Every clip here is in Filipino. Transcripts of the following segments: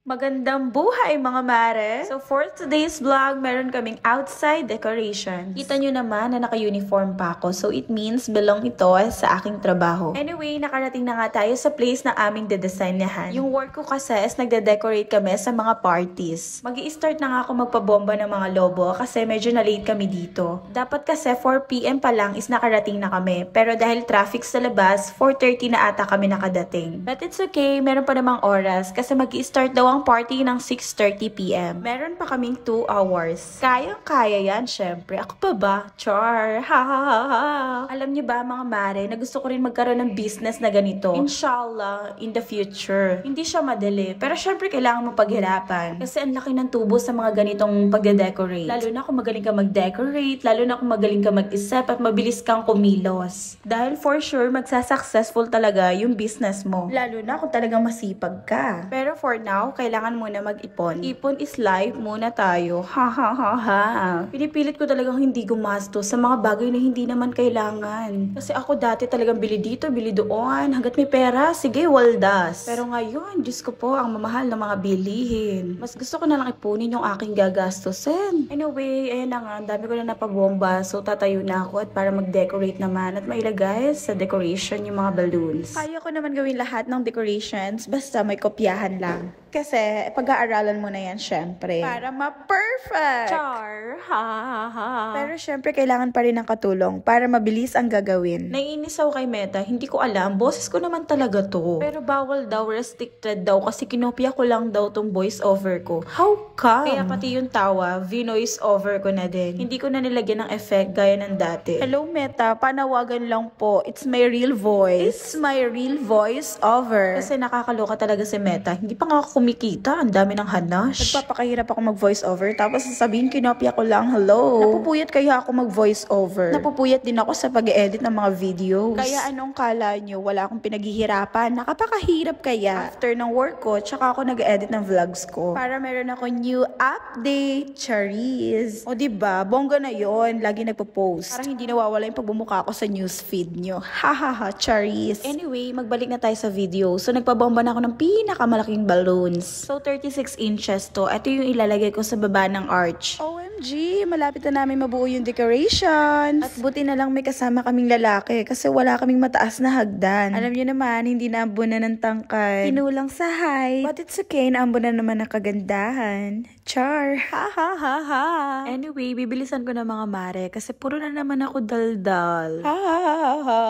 Magandang buhay mga mare! So for today's vlog, meron kaming outside decorations. Kita nyo naman na naka-uniform pa ako. So it means belong ito sa aking trabaho. Anyway, nakarating na nga tayo sa place na aming dedesignahan. Yung work ko kasi is nagde-decorate kami sa mga parties. Mag-i-start na nga ako magpabomba ng mga lobo kasi medyo na-late kami dito. Dapat kasi 4 PM pa lang is nakarating na kami. Pero dahil traffic sa labas, 4:30 na ata kami nakadating. But it's okay, meron pa namang oras kasi mag-i-start daw ang party ng 6:30 PM. Meron pa kaming 2 hours. Kayang-kaya yan, syempre. Ako pa ba? Char! Ha ha ha ha! Alam niyo ba mga mare, na gusto ko rin magkaroon ng business na ganito. Inshallah, in the future. Hindi siya madali, pero syempre kailangan mo paghirapan. Kasi ang laki ng tubo sa mga ganitong pagde-decorate. Lalo na kung magaling ka mag-decorate, lalo na kung magaling ka mag-isip at mabilis kang kumilos. Dahil for sure, magsasuccessful talaga yung business mo. Lalo na kung talagang masipag ka. Pero for now, kailangan muna mag-ipon. Ipon is life muna tayo. Ha ha ha ha. Pinipilit ko talagang hindi gumastos sa mga bagay na hindi naman kailangan. Kasi ako dati talagang bili dito, bili doon. Hanggat may pera, sige, waldas. Pero ngayon, Diyos ko po, ang mamahal ng mga bilihin. Mas gusto ko na lang ipunin yung aking gagastusin. Anyway, ayan na nga, ang dami ko na napabomba. So tatayo na ako at para mag-decorate naman at mailagay sa decoration yung mga balloons. Kaya ko naman gawin lahat ng decorations basta may kopyahan lang. Kasi pag-aaralan mo na yan, syempre. Para ma-perfect! Char! Ha, ha, ha. Pero syempre, kailangan pa rin ng katulong para mabilis ang gagawin. Naiinis ako kay Meta, hindi ko alam. Boses ko naman talaga to. Pero bawal daw, restricted daw kasi kinopya ko lang daw tong voice over ko. How come? Kaya pati yung tawa, v-noise over ko na din. Hindi ko na nilagyan ng effect gaya ng dati. Hello Meta, panawagan lang po. It's my real voice. It's my real voice over. Kasi nakakaloka talaga si Meta. Hindi pa nga ako kumikita. Ang dami ng hanash. Nagpapakahirap ako mag-voice over. Tapos sasabihin, kinopya ko lang, hello. Napupuyat kaya ako mag-voice over. Napupuyat din ako sa pag-edit ng mga videos. Kaya anong kala nyo? Wala akong pinaghihirapan. Nakapakahirap kaya. After ng work ko, tsaka ako nag-edit ng vlogs ko. Para meron ako new update. Charis. O diba? Bongga na yon. Lagi nagpo-post. Parang hindi nawawala yung pagbumuka ko sa newsfeed nyo. Hahaha, charis. Anyway, magbalik na tayo sa video. So, nagpabomba na ako ng pinakamalaking balloons. So, 36 inches to. Ito yung ilalagay ko sa baba ng arch. OMG! Malapit na namin mabuo yung decorations. At buti na lang may kasama kaming lalaki kasi wala kaming mataas na hagdan. Alam niyo naman, hindi naambunan ng tangkay. Kinulang sa height. But it's okay, naambunan naman ng kagandahan. Char! Ha ha ha ha! Anyway, bibilisan ko na mga mare kasi puro na naman ako daldal. Ha ha ha ha!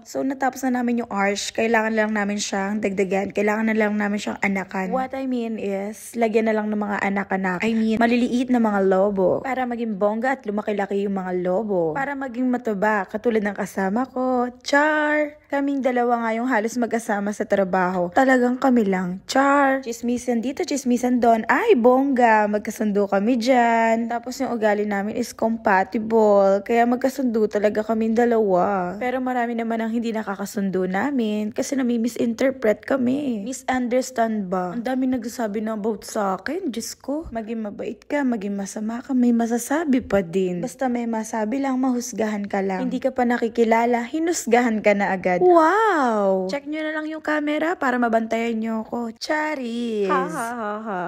So, natapos na namin yung arch. Kailangan lang namin siyang dagdagan. Kailangan na lang namin siyang anakan. What I mean is, lagyan na lang ng mga anak-anak. I mean, maliliit na mga lobo. Para maging bongga at lumaki-laki yung mga lobo. Para maging mataba, katulad ng kasama ko. Char! Kaming dalawa nga yung halos magkasama sa trabaho. Talagang kami lang. Char! Chismisan dito, chismisan doon. Ay, bongga! Magkasundo kami dyan. Tapos yung ugali namin is compatible. Kaya magkasundo talaga kaming dalawa. Pero marami naman ang hindi nakakasundo namin. Kasi nami-misinterpret kami. Misunderstand ba? Ang dami nagsasabi na about sa akin. Diyos ko. Maging mabait ka, maging masama ka, may masasabi pa din. Basta may masabi lang, mahusgahan ka lang. Hindi ka pa nakikilala, hinusgahan ka na agad. Wow! Check nyo na lang yung camera para mabantayan nyo ako. Charis! Ha ha ha ha.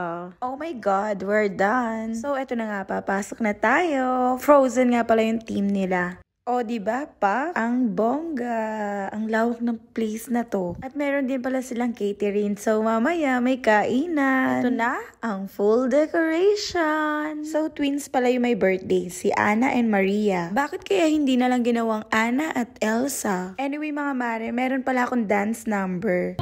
Oh my God, we're done. So, eto na nga, papasok na tayo. Frozen nga pala yung team nila. O, diba pa? Ang bongga. Ang lawak ng place na to. At meron din pala silang catering. So, mamaya may kainan. Ito na ang full decoration. So, twins pala yung may birthday. Si Anna and Maria. Bakit kaya hindi na lang ginawang Anna at Elsa? Anyway, mga mare, meron pala akong dance number.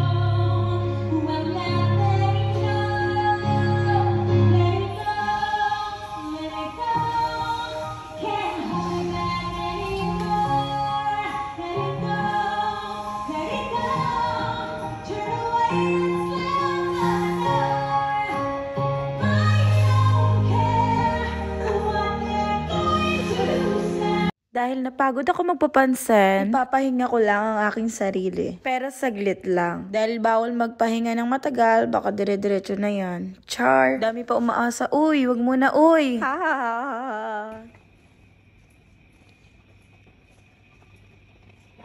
Dahil napagod ako magpapansin, ipapahinga ko lang ang aking sarili. Pero saglit lang. Dahil bawal magpahinga ng matagal, baka dire-diretso na yan. Char! Dami pa umaasa. Uy, wag muna, uy! Ha ha ha ha!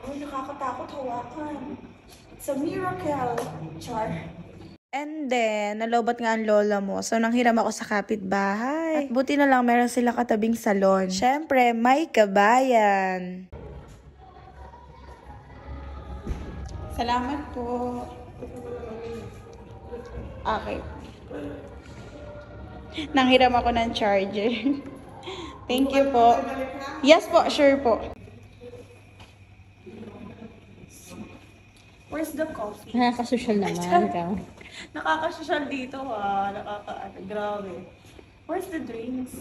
Oh, nakakatakot hawakan. It's a miracle. Char! And then, nalobat nga ang lola mo. So, nanghiram ako sa kapitbahay. At buti na lang meron sila katabing salon. Syempre, may kabayan. Salamat po. Okay. Nanghiram ako ng charger. Thank you po. Yes po, sure po. Where's the coffee? Nakakasosyal naman ka. Nakakasosyal dito ha. Grabe. Where's the drinks?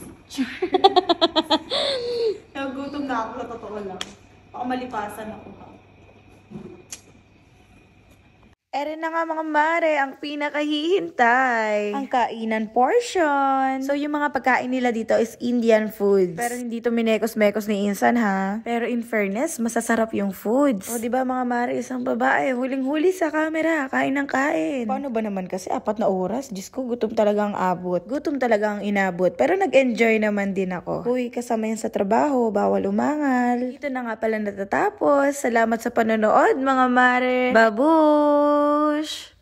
Nagutom na ako, sa totoo lang. Baka malipasan ako ha. Ere na nga mga mare, ang pinakahihintay. Ang kainan portion. So, yung mga pagkain nila dito is Indian foods. Pero hindi to minekos-mekos ni Insan ha. Pero in fairness, masasarap yung foods. O, diba mga mare, isang babae, huling-huli sa camera, kain ng kain. Paano ba naman kasi 4 na oras? Diyos ko, gutom talaga ang abot. Gutom talaga ang inabot. Pero nag-enjoy naman din ako. Uy, kasama yan sa trabaho, bawal umangal. Dito na nga pala natatapos. Salamat sa panonood mga mare. Babush!